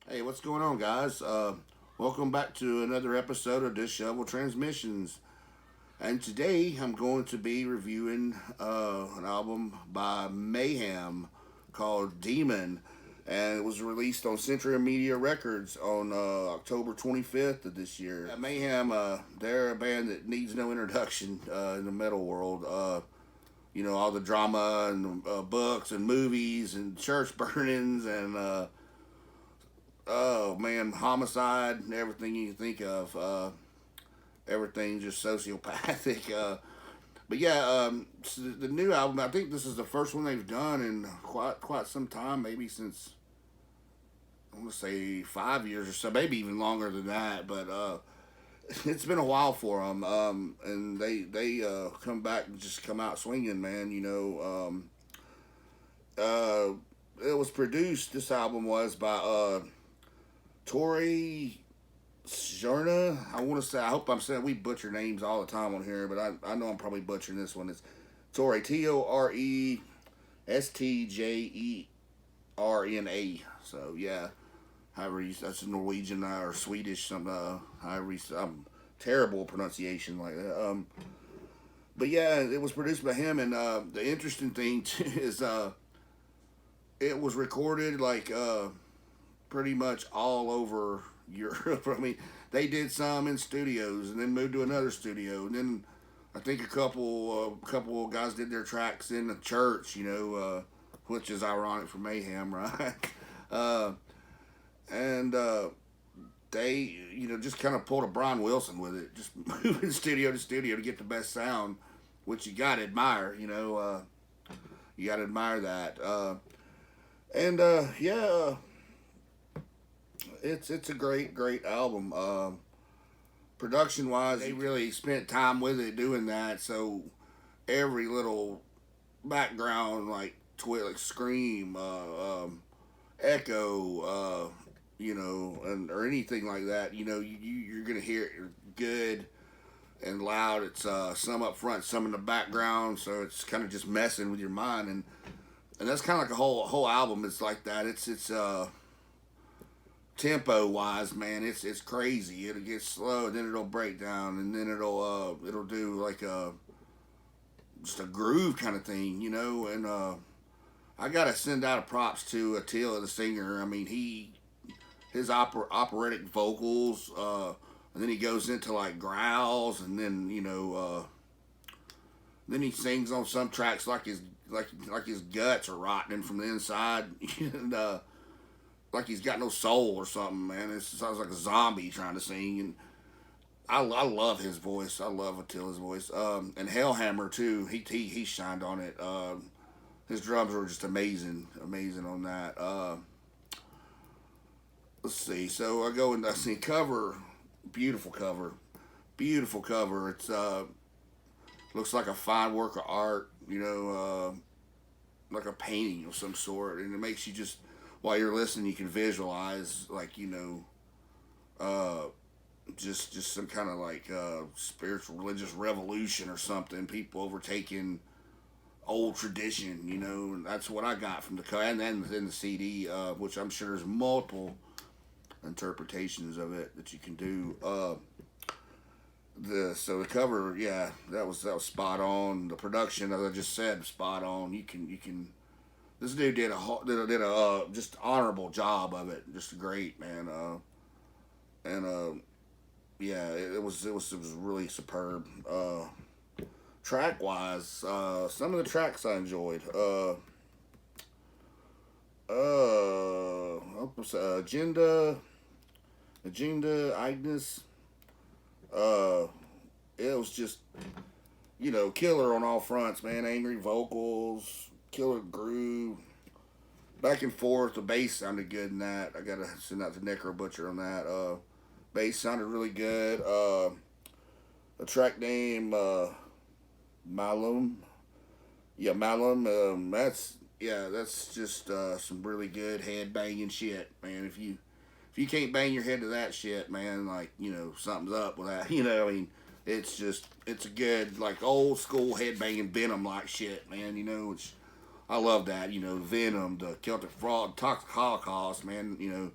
Hey, what's going on, guys? Welcome back to another episode of Disheveled Transmissions. And today I'm going to be reviewing an album by Mayhem called Daemon. And it was released on Century Media Records on October 25th of this year. Mayhem, they're a band that needs no introduction in the metal world. All the drama and books and movies and church burnings and oh man, homicide and everything you can think of. Everything just sociopathic. But yeah, so the new album. I think this is the first one they've done in quite some time. Maybe since I want to say 5 years or so. Maybe even longer than that. But it's been a while for them. And they come back and just come out swinging, man. It was produced. This album was by Tori Zerna. I want to say, I hope I'm saying, we butcher names all the time on here, but I know I'm probably butchering this one. It's Tori, Torestjerna. So, yeah, that's Norwegian or Swedish, I'm terrible pronunciation like that. But yeah, it was produced by him, and the interesting thing too, is it was recorded like pretty much all over Europe. I mean, they did some in studios and then moved to another studio, and then I think a couple of guys did their tracks in the church. Which is ironic for Mayhem, right? uh, and they just kind of pulled a Brian Wilson with it, just moving studio to studio to get the best sound, which you gotta admire. You gotta admire that. And yeah, it's a great album. Production wise, they really spent time with it doing that. So every little background like like scream, echo, and or anything like that, you're gonna hear it good and loud. It's some up front, some in the background, so it's kind of just messing with your mind, and that's kind of like a whole album. It's like that. It's tempo wise, man, it's crazy. It'll get slow, and then it'll break down, and then it'll do like just a groove kind of thing, And I gotta send out a props to Attila, the singer. I mean, his operatic vocals, and then he goes into like growls, and then then he sings on some tracks like his guts are rotting from the inside, and like he's got no soul or something, man. It sounds like a zombie trying to sing, and I love his voice. I love Attila's voice. And Hellhammer too. He shined on it. His drums were just amazing on that. Let's see. So I go and I see cover, beautiful cover, beautiful cover. It's looks like a fine work of art. Like a painting of some sort, and it makes you just while you're listening, you can visualize like uh, just some kind of like spiritual religious revolution or something. People overtaking old tradition, and that's what I got from the and then within the CD, which I'm sure there's multiple interpretations of it that you can do. The cover, yeah, that was spot on. The production, as I just said, spot on. You can. This dude did a just honorable job of it. Just great, man. And yeah, it was really superb. Track wise, some of the tracks I enjoyed. Agenda, Ignis. Uh, it was just killer on all fronts, man. Angry vocals, killer groove, back and forth. The bass sounded good in that. I gotta send out to Necro Butcher on that. Bass sounded really good. A track name Malum. Yeah, Malum. That's just some really good head banging shit, man. If you can't bang your head to that shit, man, like something's up with that. I mean, it's a good like old school head banging Venom like shit, man. I love that. Venom, the Celtic Fraud, Toxic Holocaust, man.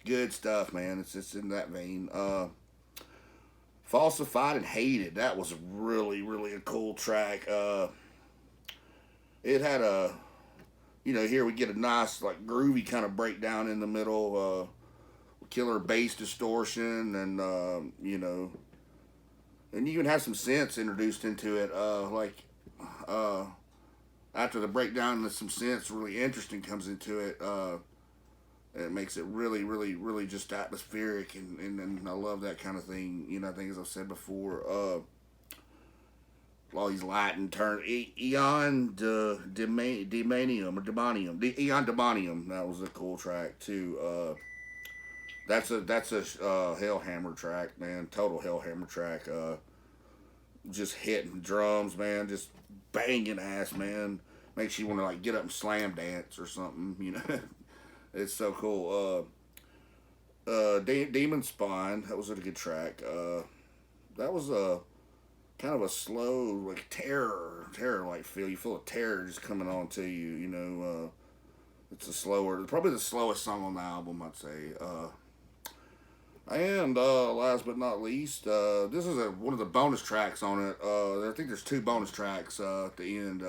Good stuff, man. It's in that vein. Falsified and Hated. That was really, really a cool track. It had a, here we get a nice, like, groovy kind of breakdown in the middle. Killer bass distortion, and, and you even have some synths introduced into it. After the breakdown, there's some synths really interesting comes into it. It makes it really, really, really just atmospheric, and I love that kind of thing. I think, as I've said before, all these Latin terms, Eon Demanium, or Demonium, Eon Demonium. That was a cool track too. That's a Hellhammer track, man. Total Hellhammer track. Just hitting drums, man. Just banging ass, man. Makes you want to, like, get up and slam dance or something. It's so cool. Demon Spawn. That was a good track. That was a kind of a slow, like, terror like feel. You feel a terror just coming on to you. It's probably the slowest song on the album, I'd say. And last but not least, this is one of the bonus tracks on it. I think there's 2 bonus tracks at the end.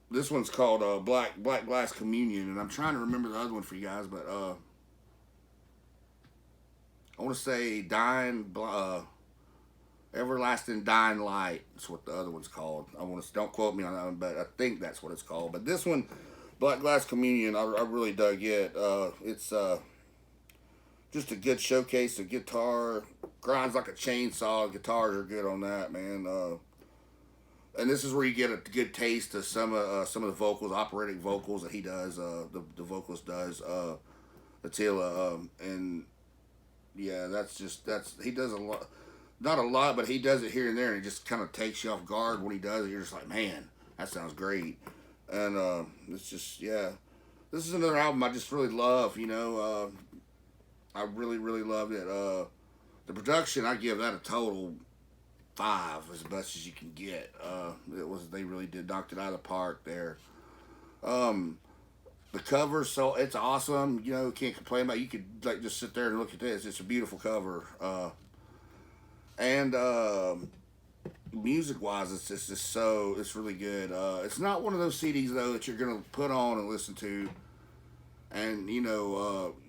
This one's called Black Glass Communion, and I'm trying to remember the other one for you guys, but I want to say Everlasting Dying Light. That's what the other one's called. Don't quote me on that one, but I think that's what it's called. But this one, Black Glass Communion, I really dug it. It's just a good showcase of guitar. Grinds like a chainsaw. Guitars are good on that, man. And this is where you get a good taste of some of the vocals, operatic vocals that he does. The vocalist does. Attila. And yeah, he does a lot. Not a lot, but he does it here and there, and it just kind of takes you off guard when he does it. You're just like, man, that sounds great. And it's just, yeah. This is another album I just really love. I really, really loved it. The production, I give that a total 5, as best as you can get. They really did knocked it out of the park there. The cover, so it's awesome. Can't complain about it. You could, like, just sit there and look at this. It's a beautiful cover. And music wise, it's really good. It's not one of those CDs though that you're gonna put on and listen to, and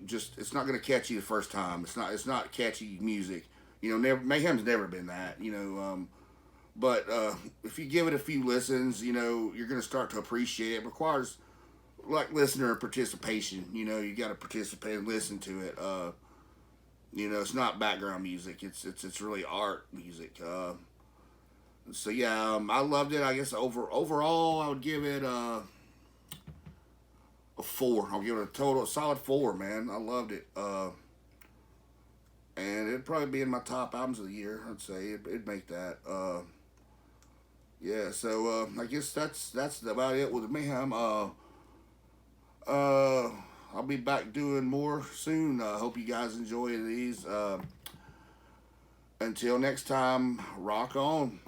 just it's not gonna catch you the first time. It's not catchy music. Mayhem's never been that. But if you give it a few listens, you're gonna start to appreciate it. It requires, like, listener participation. You got to participate and listen to it. It's not background music. It's really art music. So yeah, I loved it. I guess overall, I would give it a 4. I'll give it a solid 4, man. I loved it. And it'd probably be in my top albums of the year. I'd say it'd make that. Yeah. So I guess that's about it with Mayhem. I'll be back doing more soon. Hope you guys enjoy these. Until next time, rock on.